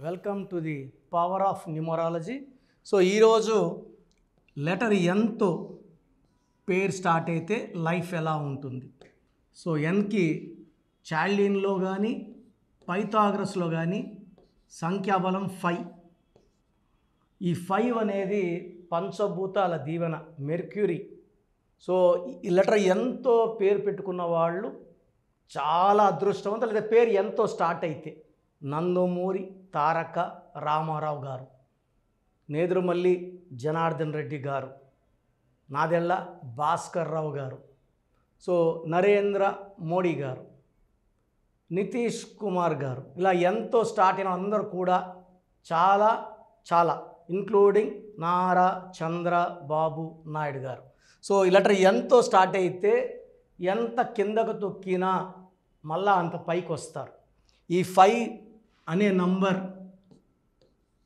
Welcome to the power of numerology. So ఈరోజు letter ఎన్తో పేరు start అయితే లైఫ్ ఎలా ఉంటుంది. సో ఎన్కి చాల్డీన్లో కానీ పైథాగరస్లో కానీ సంఖ్యాబలం 5. ఈ 5 అనేది పంచభూతాల దీవెన, మెర్క్యూరీ. సో ఈ లెటర్ ఎన్తో పేరు పెట్టుకున్న వాళ్ళు చాలా అదృష్టవంతులు. లేదా పేరు ఎంతో స్టార్ట్ అయితే నందమూరి తారక రామారావు గారు, నేదురుమల్లి జనార్దన్ రెడ్డి గారు, నాదెళ్ల భాస్కర్ రావు గారు, సో నరేంద్ర మోడీ గారు, నితీష్ కుమార్ గారు, ఇలా ఎంతో స్టార్ట్ అయిన అందరూ కూడా చాలా చాలా ఇంక్లూడింగ్ నారా చంద్రబాబు నాయుడు గారు. సో ఈ లెటర్ ఎంతో స్టార్ట్ అయితే ఎంత కిందకు తొక్కినా మళ్ళా అంత పైకి వస్తారు. ఈ 5 అనే నంబర్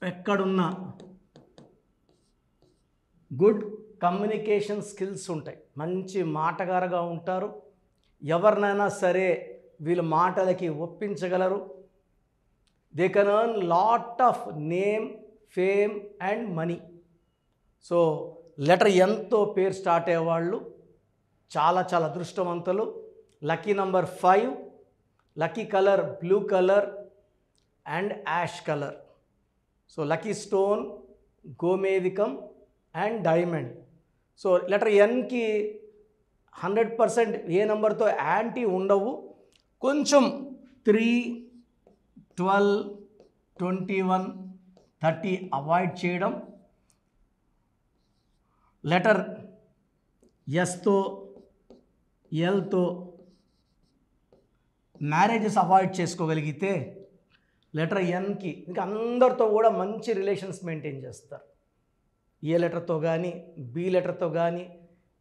ఎక్కడున్నా గుడ్ కమ్యూనికేషన్ స్కిల్స్ ఉంటాయి, మంచి మాటగారుగా ఉంటారు, ఎవరినైనా సరే వీళ్ళ మాటలకి ఒప్పించగలరు. They can earn lot of name, fame and money. So letter ఎంతో పేరు స్టార్ట్ అయ్యేవాళ్ళు చాలా చాలా అదృష్టవంతులు. Lucky number 5, lucky colour blue colour and ash colour. So lucky stone గోమేధికం అండ్ డైమండ్. సో లెటర్ ఎన్కి 100% ఏ నెంబర్తో యాంటీ ఉండవు. కొంచెం 3, 12, 21, 30 అవాయిడ్ చేయడం. లెటర్ ఎస్తో ఎల్తో మ్యారేజెస్ అవాయిడ్ చేసుకోగలిగితే లెటర్ ఎన్కి ఇంకా అందరితో కూడా మంచి రిలేషన్స్ మెయింటైన్ చేస్తారు. ఏ లెటర్తో కానీ, బి లెటర్తో కానీ,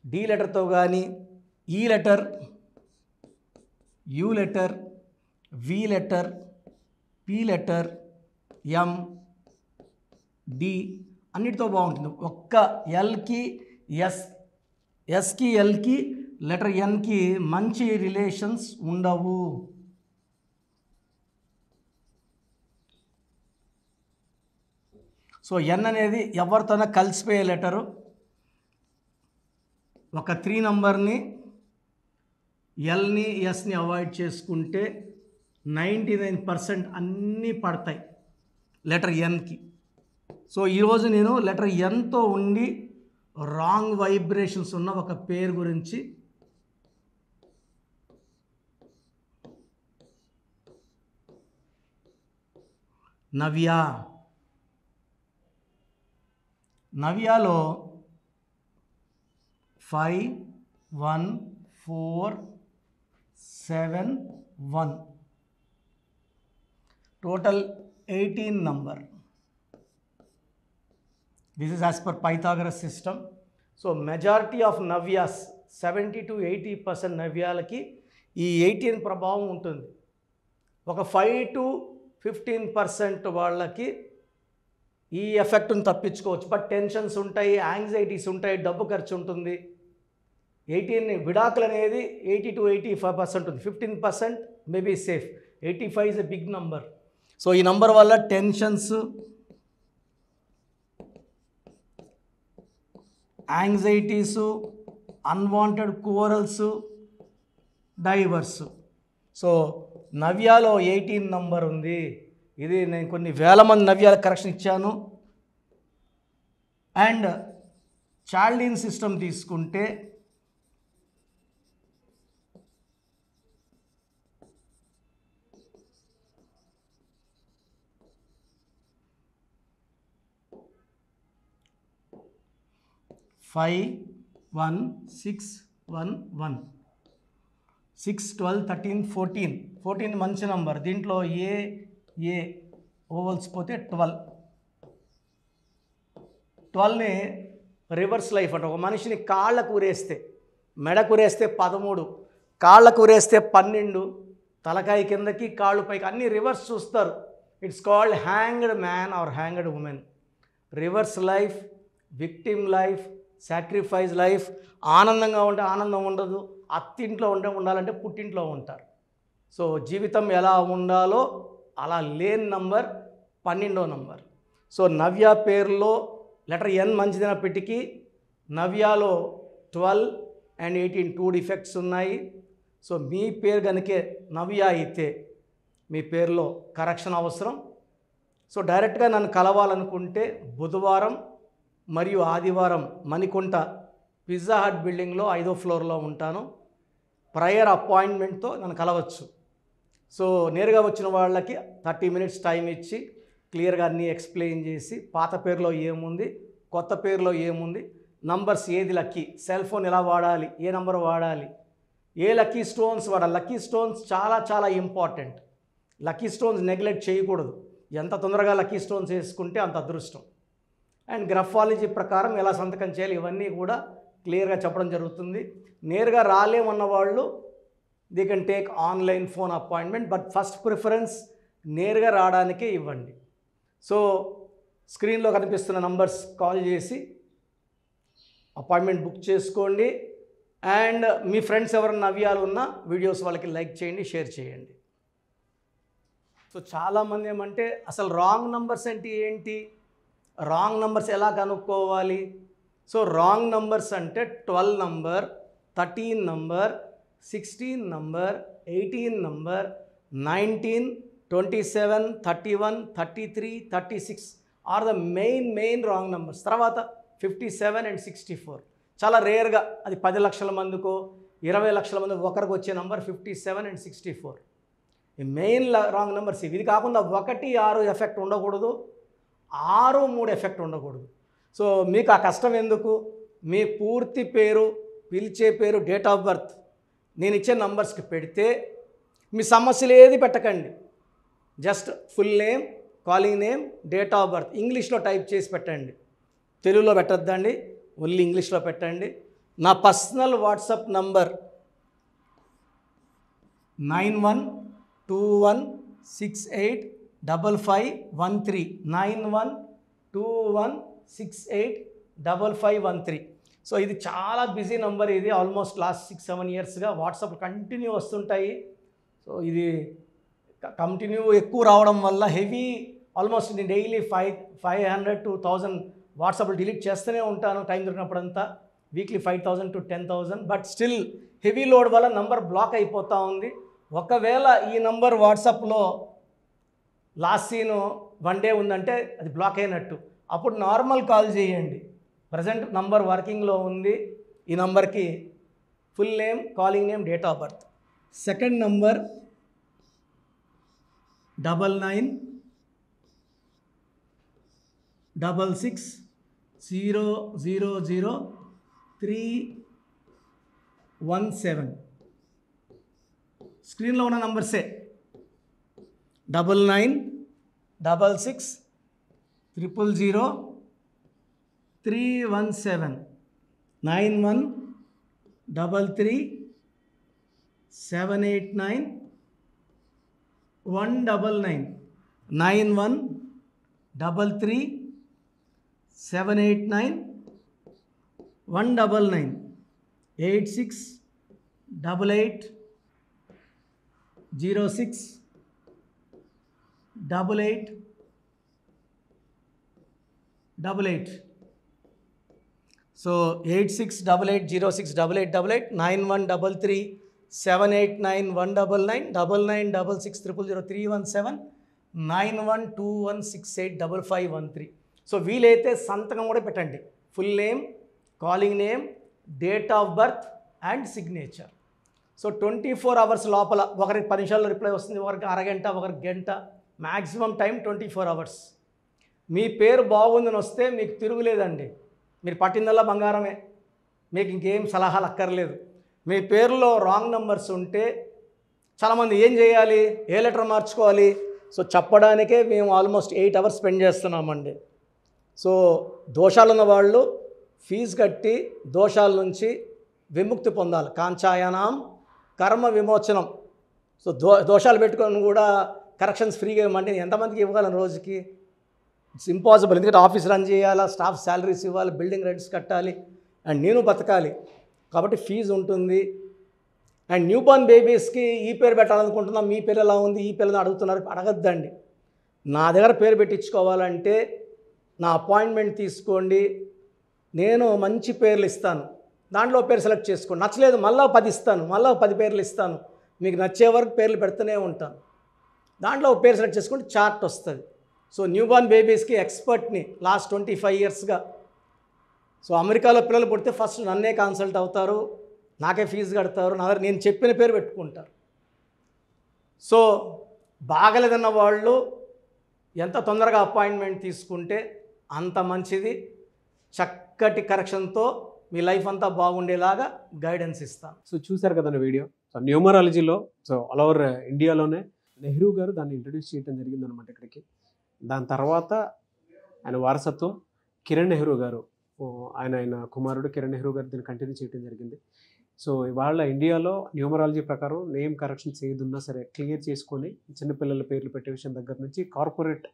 డి లెటర్తో కానీ, E letter, U letter, V letter, P letter, M, D అన్నిటితో బాగుంటుంది. ఒక్క ఎల్కి ఎస్కి ఎల్కి లెటర్ ఎన్కి మంచి రిలేషన్స్ ఉండవు. సో ఎన్ అనేది ఎవరితోనో కలిసిపోయే లెటరు. ఒక 3 నంబర్ని, ఎల్ని ఎస్ని అవాయిడ్ చేసుకుంటే 99% అన్నీ పడతాయి లెటర్ ఎన్కి. సో ఈరోజు నేను లెటర్ ఎన్తో ఉండి రాంగ్ వైబ్రేషన్స్ ఉన్న ఒక పేరు గురించి నవ్య. నవ్యాలో 5, 1, 4, 7, 1 total 18 number. This is as per Pythagoras system. So majority of Navyas 70 to 80% నవ్యాలకి ఈ 18 ప్రభావం ఉంటుంది. ఒక 5 to 15% వాళ్ళకి ఈ ఎఫెక్ట్ని తప్పించుకోవచ్చు. బట్ టెన్షన్స్ ఉంటాయి, యాంగ్జైటీస్ ఉంటాయి, డబ్బు ఖర్చు ఉంటుంది. 18 విడాకులు అనేది 80 to 85% ఉంది. 15% maybe safe. 85 is a big number. So ఈ నంబర్ వల్ల tensions, anxieties, unwanted quarrels, divorce. So నవ్యాలో 18 నంబర్ ఉంది. ఇది నేను కొన్ని వేల మంది నవ్యాలకు కరెక్షన్ ఇచ్చాను. అండ్ చాల్డీన్ సిస్టమ్ తీసుకుంటే ఫైవ్ 1 6 1 1 6 12 13 14 మంచి నంబర్. దీంట్లో ఏ ఓవల్స్ పోతే 12ని రివర్స్ లైఫ్ అంట. ఒక మనిషిని కాళ్ళకు ఊరేస్తే, మెడకు ఊరేస్తే 13, కాళ్ళకు ఊరేస్తే 12, తలకాయ కిందకి కాళ్ళు పైకి అన్నీ రివర్స్ చూస్తారు. It's called hanged man or hanged women. Reverse life, victim life, sacrifice life. ఆనందంగా ఉంటే ఆనందం ఉండదు, అత్తింట్లో ఉండాలంటే పుట్టింట్లో ఉంటారు. సో జీవితం ఎలా ఉండాలో అలా లేని నంబర్ 12వ నంబర్. సో నవ్య పేరులో లెటర్ ఎన్ మంచిదైనప్పటికీ నవ్యాలో 12 అండ్ 18 2 డిఫెక్ట్స్ ఉన్నాయి. సో మీ పేరు కనుకే నవ్య అయితే మీ పేరులో కరెక్షన్ అవసరం. సో డైరెక్ట్గా నన్ను కలవాలనుకుంటే బుధవారం మరియు ఆదివారం మణికుంట పిజ్జా హట్ బిల్డింగ్లో 5వ ఫ్లోర్లో ఉంటాను. ప్రయర్ అపాయింట్మెంట్తో నన్ను కలవచ్చు. సో నేరుగా వచ్చిన వాళ్ళకి 30 మినిట్స్ టైం ఇచ్చి క్లియర్గా అన్నీ ఎక్స్ప్లెయిన్ చేసి పాత పేరులో ఏముంది, కొత్త పేరులో ఏముంది, నంబర్స్ ఏది లక్కీ, సెల్ ఫోన్ ఎలా వాడాలి, ఏ నంబర్ వాడాలి, ఏ లక్కీ స్టోన్స్ వాడాలి. లక్కీ స్టోన్స్ చాలా చాలా ఇంపార్టెంట్. లక్కీ స్టోన్స్ నెగ్లెక్ట్ చేయకూడదు. ఎంత తొందరగా లక్కీ స్టోన్స్ వేసుకుంటే అంత అదృష్టం. అండ్ గ్రఫాలజీ ప్రకారం ఎలా సంతకం చేయాలి ఇవన్నీ కూడా క్లియర్గా చెప్పడం జరుగుతుంది. నేరుగా రాలేమన్న వాళ్ళు they can take online phone appointment, but first preference నేరుగా రావడానికే ఇవ్వండి. సో స్క్రీన్లో కనిపిస్తున్న నంబర్స్ కాల్ చేసి అపాయింట్మెంట్ బుక్ చేసుకోండి. అండ్ మీ ఫ్రెండ్స్ ఎవరైనా నవ్యాలు ఉన్నా వీడియోస్ వాళ్ళకి లైక్ చేయండి, షేర్ చేయండి. సో చాలామంది ఏమంటే అసలు రాంగ్ నంబర్స్ అంటే ఏంటి, రాంగ్ నంబర్స్ ఎలా కనుక్కోవాలి. సో రాంగ్ నంబర్స్ అంటే 12 number, 13 number, 16 number, 18 number, 19, 27, 31, 33, 36 are the main wrong numbers. తర్వాత 57 అండ్ 64 చాలా రేర్గా, అది 10 లక్షల మందికో 20 లక్షల మంది ఒకరికి వచ్చే నంబర్ 57 అండ్ 64. ఈ మెయిన్ రాంగ్ నెంబర్స్ ఇవి. ఇది కాకుండా 1, 6 ఎఫెక్ట్ ఉండకూడదు, 6, 3 ఎఫెక్ట్ ఉండకూడదు. సో మీకు ఆ కష్టం ఎందుకు, మీ పూర్తి పేరు, పిలిచే పేరు, డేట్ ఆఫ్ బర్త్ నేను ఇచ్చే నంబర్స్కి పెడితే మీ సమస్యలు ఏది పెట్టకండి. Just full name, calling name, date of birth ఇంగ్లీష్లో టైప్ చేసి పెట్టండి, తెలుగులో పెట్టద్దండి, ఓన్లీ ఇంగ్లీష్లో పెట్టండి. నా పర్సనల్ వాట్సాప్ నంబర్ 9121685513 9121685513. సో ఇది చాలా బిజీ నెంబర్. ఇది ఆల్మోస్ట్ లాస్ట్ 6-7 ఇయర్స్గా వాట్సాప్ కంటిన్యూ వస్తుంటాయి. సో ఇది కంటిన్యూ ఎక్కువ రావడం వల్ల హెవీ, ఆల్మోస్ట్ నేను డైలీ 500 to 1000 వాట్సాప్లో డిలీట్ చేస్తూనే ఉంటాను టైం దొరికినప్పుడంతా. Weekly 5000 to 10,000. But still heavy load వల్ల నంబర్ బ్లాక్ అయిపోతూ ఉంది. ఒకవేళ ఈ నంబర్ వాట్సాప్లో లాస్ట్ సీన్ 1 డే ఉందంటే అది బ్లాక్ అయినట్టు. అప్పుడు నార్మల్ కాల్ చేయండి. ప్రజెంట్ నంబర్ వర్కింగ్లో ఉంది. ఈ నంబర్కి full name, calling name, date of birth. Second number 9966000317. స్క్రీన్లో ఉన్న నంబర్సే 9966000317 9133789199 9133789199 8688068888. సో 8688068888 9133789199 9966000317 9121685513. సో వీలైతే సంతకం కూడా పెట్టండి. Full name, calling name, date of birth and signature. So 24 hours లోపల, ఒకరికి 10 నిమిషాల్లో రిప్లై వస్తుంది, ఒకరికి అరగంట, ఒకరికి గంట, మ్యాక్సిమం టైం 24 అవర్స్. మీ పేరు బాగుందని వస్తే మీకు తిరుగులేదండి. మీరు పట్టిందల్లా బంగారమే, మీకు ఇంకేం సలహాలు అక్కర్లేదు. మీ పేరులో రాంగ్ నెంబర్స్ ఉంటే చాలామంది ఏం చేయాలి, ఏ లెటర్ మార్చుకోవాలి, సో చెప్పడానికే మేము ఆల్మోస్ట్ 8 అవర్స్ స్పెండ్ చేస్తున్నామండి. సో దోషాలున్న వాళ్ళు ఫీజు కట్టి దోషాల నుంచి విముక్తి పొందాలి. కాంచాయనాం కర్మ విమోచనం. సో దోషాలు పెట్టుకొని కూడా కరెక్షన్స్ ఫ్రీగా ఇవ్వమంటే ఎంతమందికి ఇవ్వగలను రోజుకి? It's impossible. ఎందుకంటే ఆఫీస్ రన్ చేయాలా, స్టాఫ్ శాలరీస్ ఇవ్వాలి, బిల్డింగ్ రెంట్స్ కట్టాలి, అండ్ నేను బతకాలి. కాబట్టి ఫీజు ఉంటుంది. అండ్ న్యూ బోర్న్ బేబీస్కి ఈ పేరు పెట్టాలనుకుంటున్నాం, మీ పేరు ఎలా ఉంది, ఈ పేరుని అడుగుతున్నారు, అడగద్దండి. నా దగ్గర పేరు పెట్టించుకోవాలంటే నా అపాయింట్మెంట్ తీసుకోండి, నేను మంచి పేర్లు ఇస్తాను, దాంట్లో పేరు సెలెక్ట్ చేసుకోండి, నచ్చలేదు మళ్ళీ 10 ఇస్తాను, మళ్ళీ 10 పేర్లు ఇస్తాను, మీకు నచ్చే వరకు పేర్లు పెడుతూనే ఉంటాను, దాంట్లో ఒక పేరు సెలెక్ట్ చేసుకుంటే చార్ట్ వస్తుంది. సో న్యూబార్న్ బేబీస్కి ఎక్స్పర్ట్ని లాస్ట్ 25 ఇయర్స్గా. సో అమెరికాలో పిల్లలు పుడితే ఫస్ట్ నన్నే కన్సల్ట్ అవుతారు, నాకే ఫీజు కడతారు, నా దగ్గర నేను చెప్పిన పేరు పెట్టుకుంటారు. సో బాగలేదన్న వాళ్ళు ఎంత తొందరగా అపాయింట్మెంట్ తీసుకుంటే అంత మంచిది. చక్కటి కరెక్షన్తో మీ లైఫ్ అంతా బాగుండేలాగా గైడెన్స్ ఇస్తాను. సో చూసారు కదండి వీడియో. సో న్యూమరాలజీలో సో ఆల్ ఓవర్ ఇండియాలోనే నెహ్రూ గారు దాన్ని ఇంట్రడ్యూస్ చేయడం జరిగిందనమాట ఇక్కడికి. దాని తర్వాత ఆయన వారసత్వం కిరణ్ నెహ్రూ గారు, ఆయన కుమారుడు కిరణ్ నెహ్రూ గారు దీన్ని కంటిన్యూ చేయడం జరిగింది. సో ఇవాళ ఇండియాలో న్యూమరాలజీ ప్రకారం నేమ్ కరెక్షన్స్ ఏదున్నా సరే క్లియర్ చేసుకొని చిన్నపిల్లల పేర్లు పెట్టే విషయం దగ్గర నుంచి కార్పొరేట్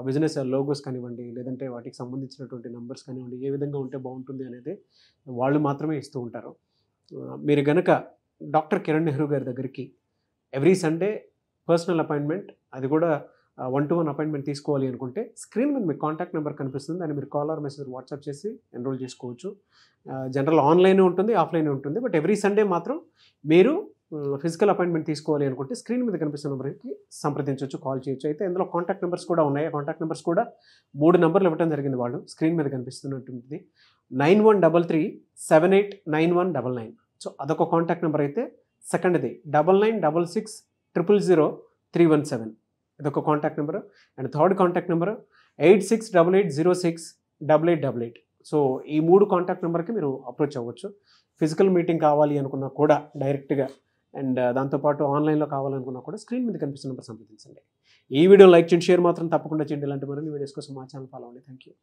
బిజినెస్ లోగోస్ కానివ్వండి, లేదంటే వాటికి సంబంధించినటువంటి నెంబర్స్ కానివ్వండి, ఏ విధంగా ఉంటే బాగుంటుంది అనేది వాళ్ళు మాత్రమే ఇస్తూ ఉంటారు. మీరు కనుక డాక్టర్ కిరణ్ నెహ్రూ గారి దగ్గరికి ఎవ్రీ సండే పర్సనల్ అపాయింట్మెంట్, అది కూడా 1-to-1 అపాయింట్మెంట్ తీసుకోవాలి అనుకుంటే స్క్రీన్ మీద మీకు కాంటాక్ట్ నెంబర్ కనిపిస్తుంది, దాన్ని మీరు కాల్ ఆర్ మెసేజ్ వాట్సాప్ చేసి ఎన్రోల్ చేసుకోవచ్చు. జనరల్ ఆన్లైన్ ఉంటుంది, ఆఫ్లైన్ ఉంటుంది, బట్ ఎవ్రీ సండే మాత్రం మీరు ఫిజికల్ అపాయింట్మెంట్ తీసుకోవాలి అనుకుంటే స్క్రీన్ మీద కనిపిస్తున్న నెంబర్కి సంప్రదించవచ్చు, కాల్ చేయొచ్చు. అయితే ఇందులో కాంటాక్ట్ నెంబర్స్ కూడా ఉన్నాయి. ఆ కాంటాక్ట్ నెంబర్స్ కూడా 3 నెంబర్లు ఇవ్వడం జరిగింది వాళ్ళు, స్క్రీన్ మీద కనిపిస్తున్నటువంటి 9133789199. సో అదొక కాంటాక్ట్ నెంబర్ అయితే, సెకండ్ది 9966000317, ఇదొక contact number. And third contact number 8688068888. So ఈ 3 కాంటాక్ట్ నెంబర్కి మీరు అప్రోచ్ అవ్వచ్చు. ఫిజికల్ మీటింగ్ కావాలి అనుకున్నా కూడా డైరెక్ట్గా, అండ్ దాంతోపాటు ఆన్లైన్లో కావాలనుకున్నా కూడా స్క్రీన్ మీద కనిపిస్తున్న నెంబర్ సంప్రదించండి. ఈ వీడియో లైక్ చేయండి, షేర్ మాత్రం తప్పకుండా చేయండి. ఇలాంటి మరిన్ని వీడియోస్ కోసం మా ఛానల్ ఫాలో అవ్వండి. Thank you.